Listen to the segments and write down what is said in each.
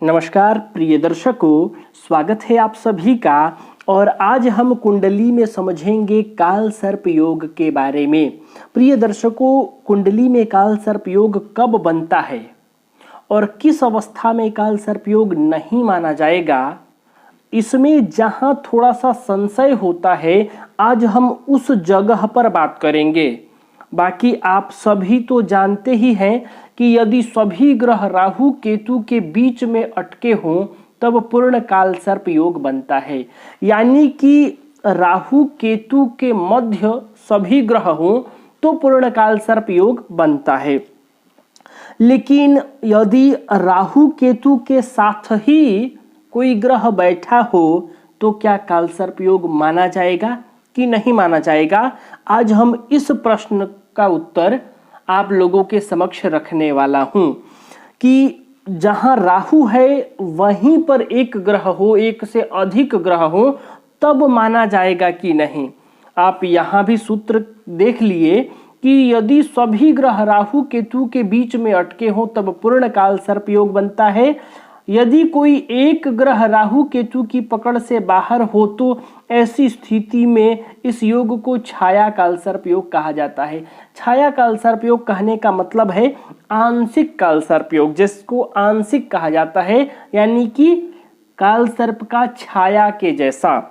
नमस्कार प्रिय दर्शकों, स्वागत है आप सभी का। और आज हम कुंडली में समझेंगे काल सर्प योग के बारे में। प्रिय दर्शकों, कुंडली में काल सर्प योग कब बनता है और किस अवस्था में काल सर्प योग नहीं माना जाएगा, इसमें जहां थोड़ा सा संशय होता है, आज हम उस जगह पर बात करेंगे। बाकी आप सभी तो जानते ही हैं कि यदि सभी ग्रह राहु केतु के बीच में अटके हों तब पूर्ण काल सर्प योग बनता है। यानी कि राहु केतु के मध्य सभी ग्रह हों तो पूर्ण काल सर्प योग बनता है। लेकिन यदि राहु केतु के साथ ही कोई ग्रह बैठा हो तो क्या काल सर्प योग माना जाएगा कि नहीं माना जाएगा? आज हम इस प्रश्न का उत्तर आप लोगों के समक्ष रखने वाला हूं कि जहां राहु है वहीं पर एक ग्रह हो, एक से अधिक ग्रह हो, तब माना जाएगा कि नहीं। आप यहां भी सूत्र देख लिए कि यदि सभी ग्रह राहु केतु के बीच में अटके हो तब पूर्ण काल सर्प योग बनता है। यदि कोई एक ग्रह राहु केतु की पकड़ से बाहर हो तो ऐसी स्थिति में इस योग को छाया काल सर्प योग कहा जाता है। छाया काल सर्प योग कहने का मतलब है आंशिक काल सर्प योग, जिसको आंशिक कहा जाता है, यानी कि काल सर्प का छाया के जैसा।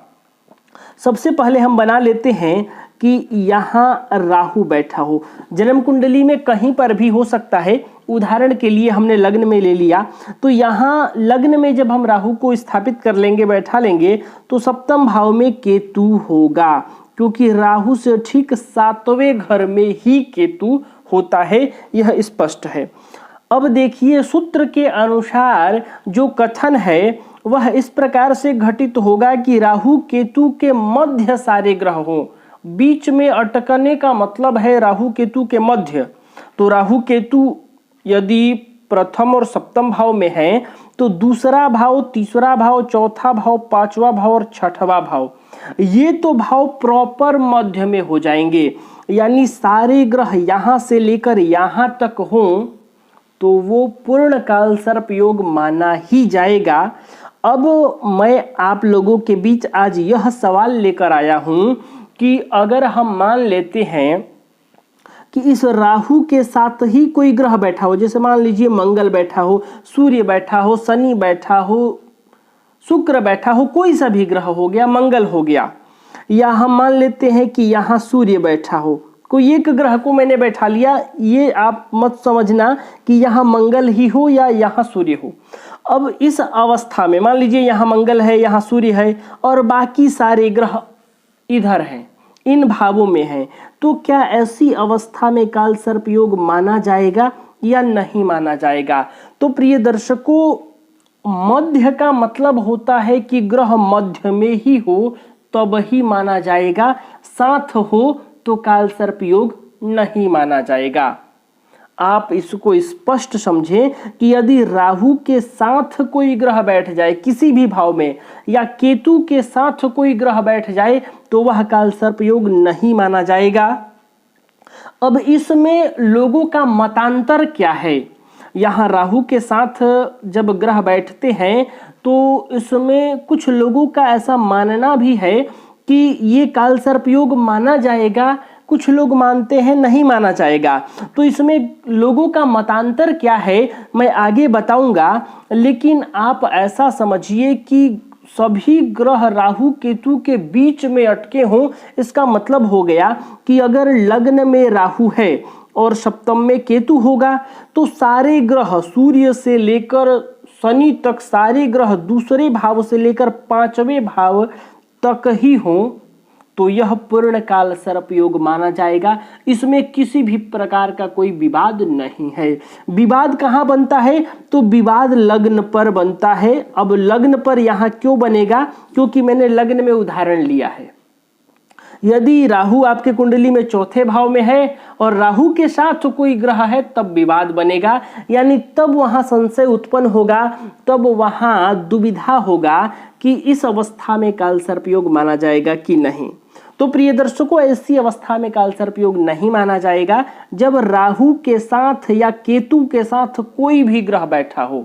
सबसे पहले हम बना लेते हैं कि यहाँ राहु बैठा हो। जन्म कुंडली में कहीं पर भी हो सकता है, उदाहरण के लिए हमने लग्न में ले लिया तो यहाँ लग्न में जब हम राहु को स्थापित कर लेंगे, बैठा लेंगे, तो सप्तम भाव में केतु होगा, क्योंकि राहु से ठीक 7वें घर में ही केतु होता है, यह स्पष्ट है। अब देखिए, सूत्र के अनुसार जो कथन है वह इस प्रकार से घटित होगा कि राहु केतु के मध्य सारे ग्रह हों। बीच में अटकने का मतलब है राहु केतु के मध्य। तो राहु केतु यदि प्रथम और सप्तम भाव में है तो दूसरा भाव, तीसरा भाव, चौथा भाव, पांचवा भाव और छठवां भाव, ये तो भाव प्रॉपर मध्य में हो जाएंगे। यानी सारे ग्रह यहां से लेकर यहां तक हों तो वो पूर्ण काल सर्प योग माना ही जाएगा। अब मैं आप लोगों के बीच आज यह सवाल लेकर आया हूं कि अगर हम मान लेते हैं कि इस राहु के साथ ही कोई ग्रह बैठा हो, जैसे मान लीजिए मंगल बैठा हो, सूर्य बैठा हो, शनि बैठा हो, शुक्र बैठा हो, कोई सा भी ग्रह हो गया, मंगल हो गया, या हम मान लेते हैं कि यहाँ सूर्य बैठा हो, कोई एक ग्रह को मैंने बैठा लिया। ये आप मत समझना कि यहाँ मंगल ही हो या यहाँ सूर्य हो। अब इस अवस्था में मान लीजिए यहाँ मंगल है, यहाँ सूर्य है और बाकी सारे ग्रह इधर हैं, इन भावों में हैं, तो क्या ऐसी अवस्था में काल सर्प योग माना जाएगा या नहीं माना जाएगा? तो प्रिय दर्शकों, मध्य का मतलब होता है कि ग्रह मध्य में ही हो तब ही माना जाएगा, साथ हो तो काल सर्प योग नहीं माना जाएगा। आप इसको स्पष्ट समझें कि यदि राहु के साथ कोई ग्रह बैठ जाए किसी भी भाव में, या केतु के साथ कोई ग्रह बैठ जाए, तो वह काल सर्प योग नहीं माना जाएगा। अब इसमें लोगों का मतांतर क्या है? यहाँ राहु के साथ जब ग्रह बैठते हैं तो इसमें कुछ लोगों का ऐसा मानना भी है कि ये काल सर्प योग माना जाएगा, कुछ लोग मानते हैं नहीं माना जाएगा। तो इसमें लोगों का मतांतर क्या है मैं आगे बताऊंगा, लेकिन आप ऐसा समझिए कि सभी ग्रह राहु केतु के बीच में अटके हों, इसका मतलब हो गया कि अगर लग्न में राहु है और सप्तम में केतु होगा तो सारे ग्रह सूर्य से लेकर शनि तक सारे ग्रह दूसरे भाव से लेकर 5वें भाव तक ही हों तो यह पूर्ण काल सर्प योग माना जाएगा। इसमें किसी भी प्रकार का कोई विवाद नहीं है। विवाद कहाँ बनता है? तो विवाद लग्न पर बनता है। अब लग्न पर यहाँ क्यों बनेगा? क्योंकि मैंने लग्न में उदाहरण लिया है। यदि राहु आपके कुंडली में चौथे भाव में है और राहु के साथ कोई ग्रह है तब विवाद बनेगा, यानी तब वहां संशय उत्पन्न होगा, तब वहां दुविधा होगा कि इस अवस्था में काल सर्प योग माना जाएगा कि नहीं। तो प्रिय दर्शकों, ऐसी अवस्था में काल सर्प योग नहीं माना जाएगा जब राहु के साथ या केतु के साथ कोई भी ग्रह बैठा हो।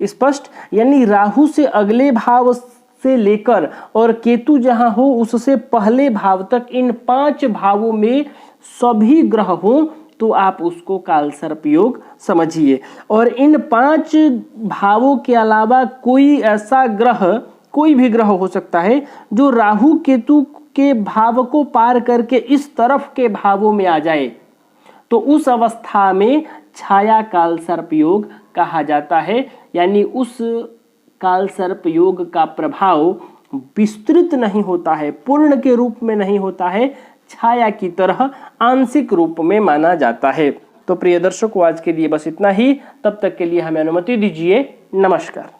स्पष्ट, यानी राहु से अगले भाव से लेकर और केतु जहां हो उससे पहले भाव तक इन 5 भावों में सभी ग्रह हो तो आप उसको काल सर्प योग समझिए। और इन 5 भावों के अलावा कोई ऐसा ग्रह, कोई भी ग्रह हो सकता है जो राहु केतु के भाव को पार करके इस तरफ के भावों में आ जाए, तो उस अवस्था में छाया काल सर्प योग कहा जाता है। यानी उस काल सर्प योग का प्रभाव विस्तृत नहीं होता है, पूर्ण के रूप में नहीं होता है, छाया की तरह आंशिक रूप में माना जाता है। तो प्रिय दर्शकों, आज के लिए बस इतना ही। तब तक के लिए हमें अनुमति दीजिए। नमस्कार।